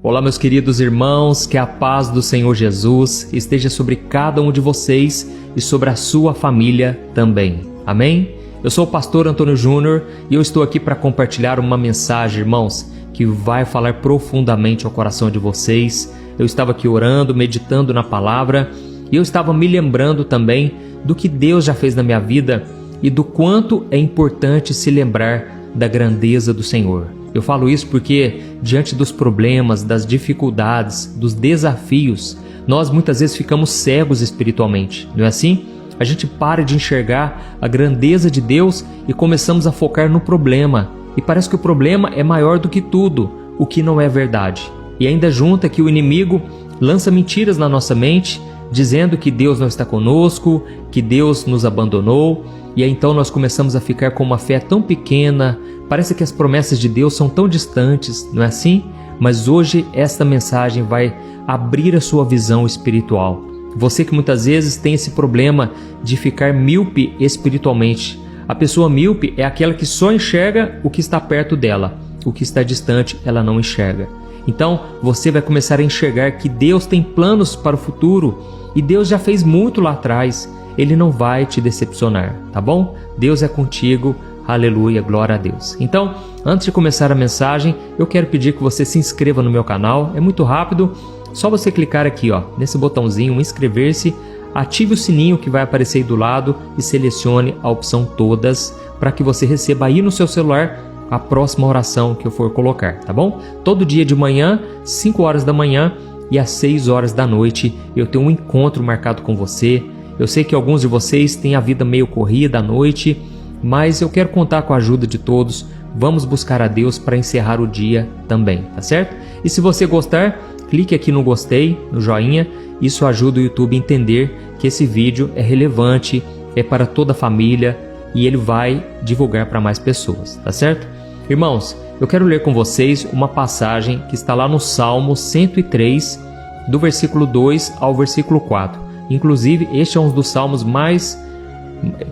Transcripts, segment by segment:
Olá, meus queridos irmãos, que a paz do Senhor Jesus esteja sobre cada um de vocês e sobre a sua família também. Amém? Eu sou o pastor Antônio Júnior e eu estou aqui para compartilhar uma mensagem, irmãos, que vai falar profundamente ao coração de vocês. Eu estava aqui orando, meditando na palavra e eu estava me lembrando também do que Deus já fez na minha vida e do quanto é importante se lembrar da grandeza do Senhor. Eu falo isso porque, diante dos problemas, das dificuldades, dos desafios, nós muitas vezes ficamos cegos espiritualmente, não é assim? A gente para de enxergar a grandeza de Deus e começamos a focar no problema. E parece que o problema é maior do que tudo, o que não é verdade. E ainda junta que o inimigo lança mentiras na nossa mente, dizendo que Deus não está conosco, que Deus nos abandonou. E aí então nós começamos a ficar com uma fé tão pequena, parece que as promessas de Deus são tão distantes, não é assim? Mas hoje esta mensagem vai abrir a sua visão espiritual. Você que muitas vezes tem esse problema de ficar míope espiritualmente. A pessoa míope é aquela que só enxerga o que está perto dela, o que está distante ela não enxerga. Então você vai começar a enxergar que Deus tem planos para o futuro e Deus já fez muito lá atrás. Ele não vai te decepcionar, tá bom? Deus é contigo, aleluia, glória a Deus. Então, antes de começar a mensagem, eu quero pedir que você se inscreva no meu canal, é muito rápido, só você clicar aqui, ó, nesse botãozinho, inscrever-se, ative o sininho que vai aparecer aí do lado e selecione a opção todas, para que você receba aí no seu celular a próxima oração que eu for colocar, tá bom? Todo dia de manhã, 5 horas da manhã e às 6 horas da noite, eu tenho um encontro marcado com você. Eu sei que alguns de vocês têm a vida meio corrida à noite, mas eu quero contar com a ajuda de todos. Vamos buscar a Deus para encerrar o dia também, tá certo? E se você gostar, clique aqui no gostei, no joinha. Isso ajuda o YouTube a entender que esse vídeo é relevante, é para toda a família e ele vai divulgar para mais pessoas, tá certo? Irmãos, eu quero ler com vocês uma passagem que está lá no Salmo 103, do versículo 2 ao versículo 4. Inclusive, este é um dos salmos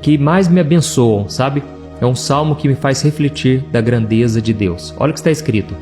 que mais me abençoam, sabe? É um salmo que me faz refletir da grandeza de Deus. Olha o que está escrito.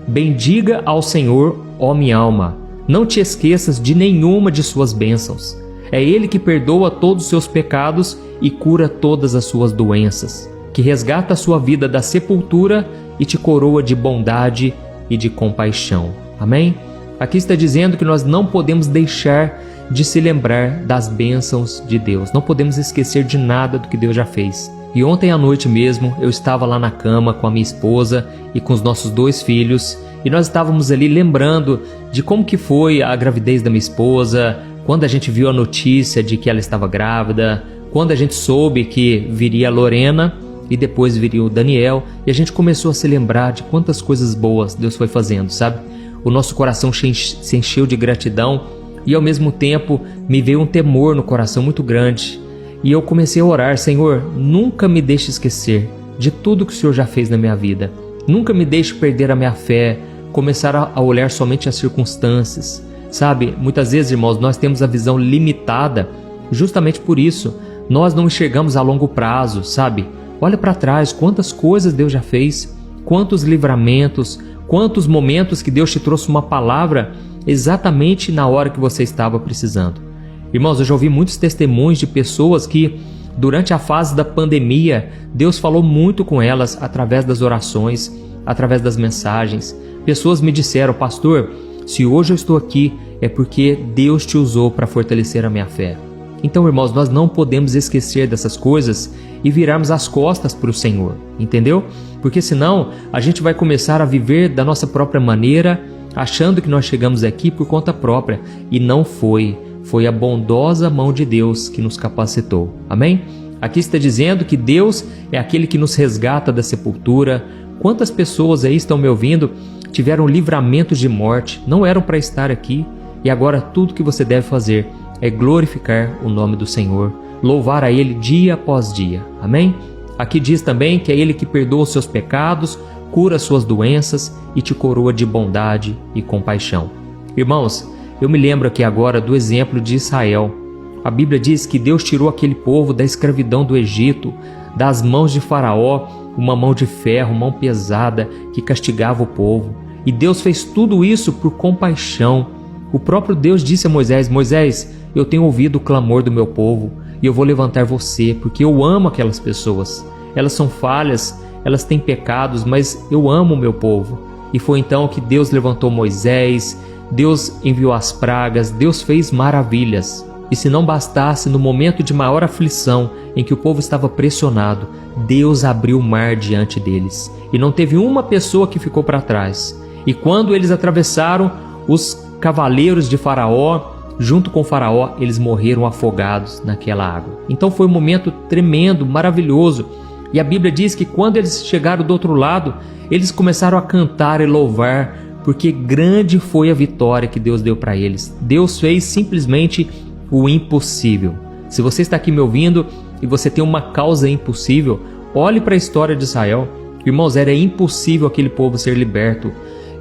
Bendiga ao Senhor, ó minha alma. Não te esqueças de nenhuma de suas bênçãos. É Ele que perdoa todos os seus pecados e cura todas as suas doenças, que resgata a sua vida da sepultura e te coroa de bondade e de compaixão. Amém? Aqui está dizendo que nós não podemos deixar de se lembrar das bênçãos de Deus. Não podemos esquecer de nada do que Deus já fez. E ontem à noite mesmo, eu estava lá na cama com a minha esposa e com os nossos 2 filhos, e nós estávamos ali lembrando de como que foi a gravidez da minha esposa, quando a gente viu a notícia de que ela estava grávida, quando a gente soube que viria a Lorena e depois viria o Daniel, e a gente começou a se lembrar de quantas coisas boas Deus foi fazendo, sabe? O nosso coração se encheu de gratidão e ao mesmo tempo me veio um temor no coração muito grande. E eu comecei a orar: Senhor, nunca me deixe esquecer de tudo que o Senhor já fez na minha vida. Nunca me deixe perder a minha fé, começar a olhar somente as circunstâncias. Sabe, muitas vezes, irmãos, nós temos a visão limitada justamente por isso. Nós não enxergamos a longo prazo, sabe? Olha para trás, quantas coisas Deus já fez, quantos livramentos, quantos momentos que Deus te trouxe uma palavra exatamente na hora que você estava precisando. Irmãos, eu já ouvi muitos testemunhos de pessoas que, durante a fase da pandemia, Deus falou muito com elas através das orações, através das mensagens. Pessoas me disseram: pastor, se hoje eu estou aqui é porque Deus te usou para fortalecer a minha fé. Então, irmãos, nós não podemos esquecer dessas coisas e virarmos as costas para o Senhor, entendeu? Porque senão a gente vai começar a viver da nossa própria maneira, achando que nós chegamos aqui por conta própria, e não foi. Foi a bondosa mão de Deus que nos capacitou. Amém? Aqui está dizendo que Deus é aquele que nos resgata da sepultura. Quantas pessoas aí estão me ouvindo tiveram livramentos de morte, não eram para estar aqui, e agora tudo que você deve fazer é glorificar o nome do Senhor, louvar a Ele dia após dia. Amém? Aqui diz também que é Ele que perdoa os seus pecados, cura as suas doenças e te coroa de bondade e compaixão. Irmãos, eu me lembro aqui agora do exemplo de Israel. A Bíblia diz que Deus tirou aquele povo da escravidão do Egito, das mãos de Faraó, uma mão de ferro, mão pesada que castigava o povo. E Deus fez tudo isso por compaixão. O próprio Deus disse a Moisés: Moisés, eu tenho ouvido o clamor do meu povo e eu vou levantar você, porque eu amo aquelas pessoas. Elas são falhas, elas têm pecados, mas eu amo o meu povo. E foi então que Deus levantou Moisés, Deus enviou as pragas, Deus fez maravilhas. E se não bastasse, no momento de maior aflição, em que o povo estava pressionado, Deus abriu o mar diante deles. E não teve uma pessoa que ficou para trás. E quando eles atravessaram, os cavaleiros de Faraó, junto com Faraó, eles morreram afogados naquela água. Então foi um momento tremendo, maravilhoso. E a Bíblia diz que quando eles chegaram do outro lado, eles começaram a cantar e louvar, porque grande foi a vitória que Deus deu para eles. Deus fez simplesmente o impossível. Se você está aqui me ouvindo e você tem uma causa impossível, olhe para a história de Israel. Irmãos, era impossível aquele povo ser liberto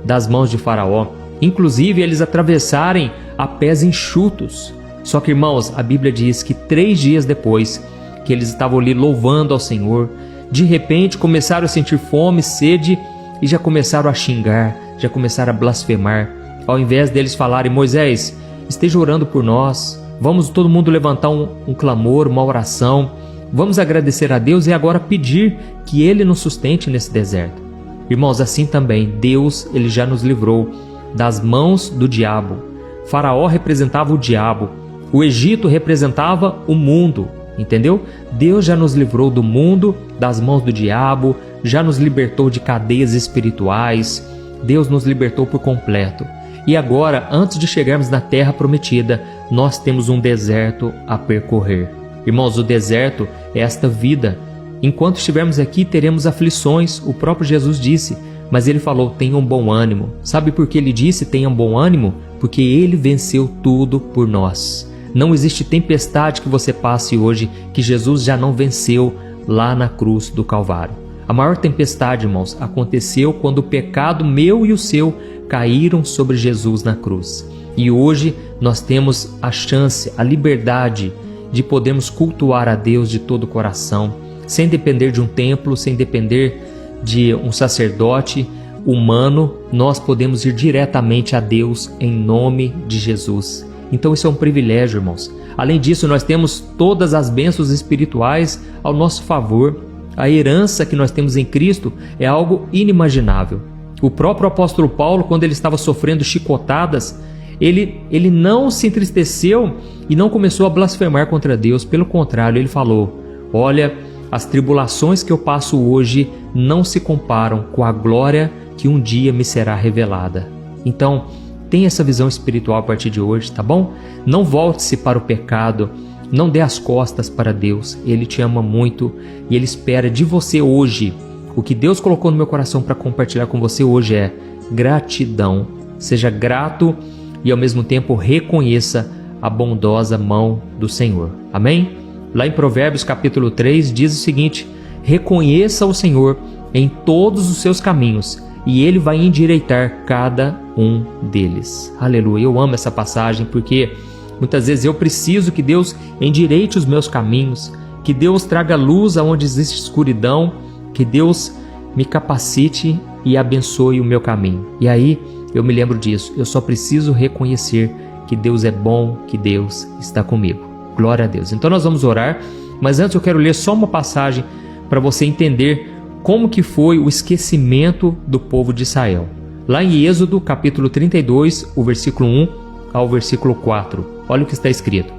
das mãos de Faraó. Inclusive, eles atravessarem a pés enxutos. Só que, irmãos, a Bíblia diz que 3 dias depois que eles estavam ali louvando ao Senhor, de repente começaram a sentir fome, sede e já começaram a xingar, já começaram a blasfemar. Ao invés deles falarem: Moisés, esteja orando por nós, vamos todo mundo levantar um clamor, uma oração, vamos agradecer a Deus e agora pedir que Ele nos sustente nesse deserto. Irmãos, assim também, Deus ele já nos livrou das mãos do diabo. Faraó representava o diabo, o Egito representava o mundo, entendeu? Deus já nos livrou do mundo, das mãos do diabo, já nos libertou de cadeias espirituais, Deus nos libertou por completo. E agora, antes de chegarmos na terra prometida, nós temos um deserto a percorrer. Irmãos, o deserto é esta vida. Enquanto estivermos aqui, teremos aflições, o próprio Jesus disse, mas ele falou: tenham bom ânimo. Sabe por que ele disse tenham bom ânimo? Porque ele venceu tudo por nós. Não existe tempestade que você passe hoje que Jesus já não venceu lá na cruz do Calvário. A maior tempestade, irmãos, aconteceu quando o pecado meu e o seu caíram sobre Jesus na cruz. E hoje nós temos a chance, a liberdade de podermos cultuar a Deus de todo o coração, sem depender de um templo, sem depender de um sacerdote humano. Nós podemos ir diretamente a Deus em nome de Jesus. Então isso é um privilégio, irmãos. Além disso, nós temos todas as bênçãos espirituais ao nosso favor. A herança que nós temos em Cristo é algo inimaginável. O próprio apóstolo Paulo, quando ele estava sofrendo chicotadas, ele não se entristeceu e não começou a blasfemar contra Deus. Pelo contrário, ele falou: olha, as tribulações que eu passo hoje não se comparam com a glória que um dia me será revelada. Então, tenha essa visão espiritual a partir de hoje, tá bom? Não volte-se para o pecado, não dê as costas para Deus. Ele te ama muito e Ele espera de você hoje. O que Deus colocou no meu coração para compartilhar com você hoje é gratidão. Seja grato e ao mesmo tempo reconheça a bondosa mão do Senhor. Amém? Lá em Provérbios capítulo 3 diz o seguinte: reconheça o Senhor em todos os seus caminhos e Ele vai endireitar cada um deles. Aleluia, eu amo essa passagem porque muitas vezes eu preciso que Deus endireite os meus caminhos, que Deus traga luz aonde existe escuridão, que Deus me capacite e abençoe o meu caminho. E aí eu me lembro disso, eu só preciso reconhecer que Deus é bom, que Deus está comigo. Glória a Deus. Então nós vamos orar, mas antes eu quero ler só uma passagem para você entender como que foi o esquecimento do povo de Israel. Lá em Êxodo capítulo 32, o versículo 1 ao versículo 4. Olha o que está escrito: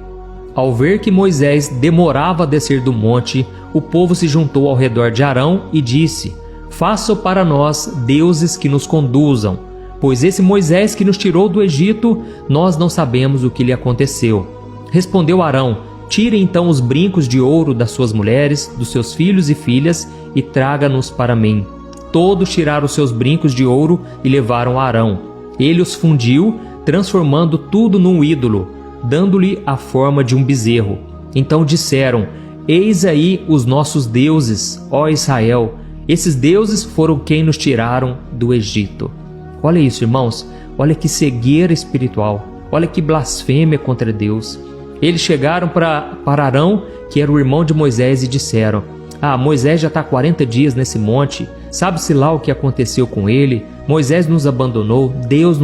ao ver que Moisés demorava a descer do monte, o povo se juntou ao redor de Arão e disse: façam para nós deuses que nos conduzam, pois esse Moisés que nos tirou do Egito, nós não sabemos o que lhe aconteceu. Respondeu Arão: tire então os brincos de ouro das suas mulheres, dos seus filhos e filhas, e traga-nos para mim. Todos tiraram os seus brincos de ouro e levaram a Arão. Ele os fundiu, transformando tudo num ídolo, dando-lhe a forma de um bezerro. Então disseram: eis aí os nossos deuses, ó Israel. Esses deuses foram quem nos tiraram do Egito. Olha isso, irmãos. Olha que cegueira espiritual. Olha que blasfêmia contra Deus. Eles chegaram para Arão, que era o irmão de Moisés, e disseram: Moisés já está 40 dias nesse monte, Sabe-se lá o que aconteceu com ele. Moisés nos abandonou, Deus nos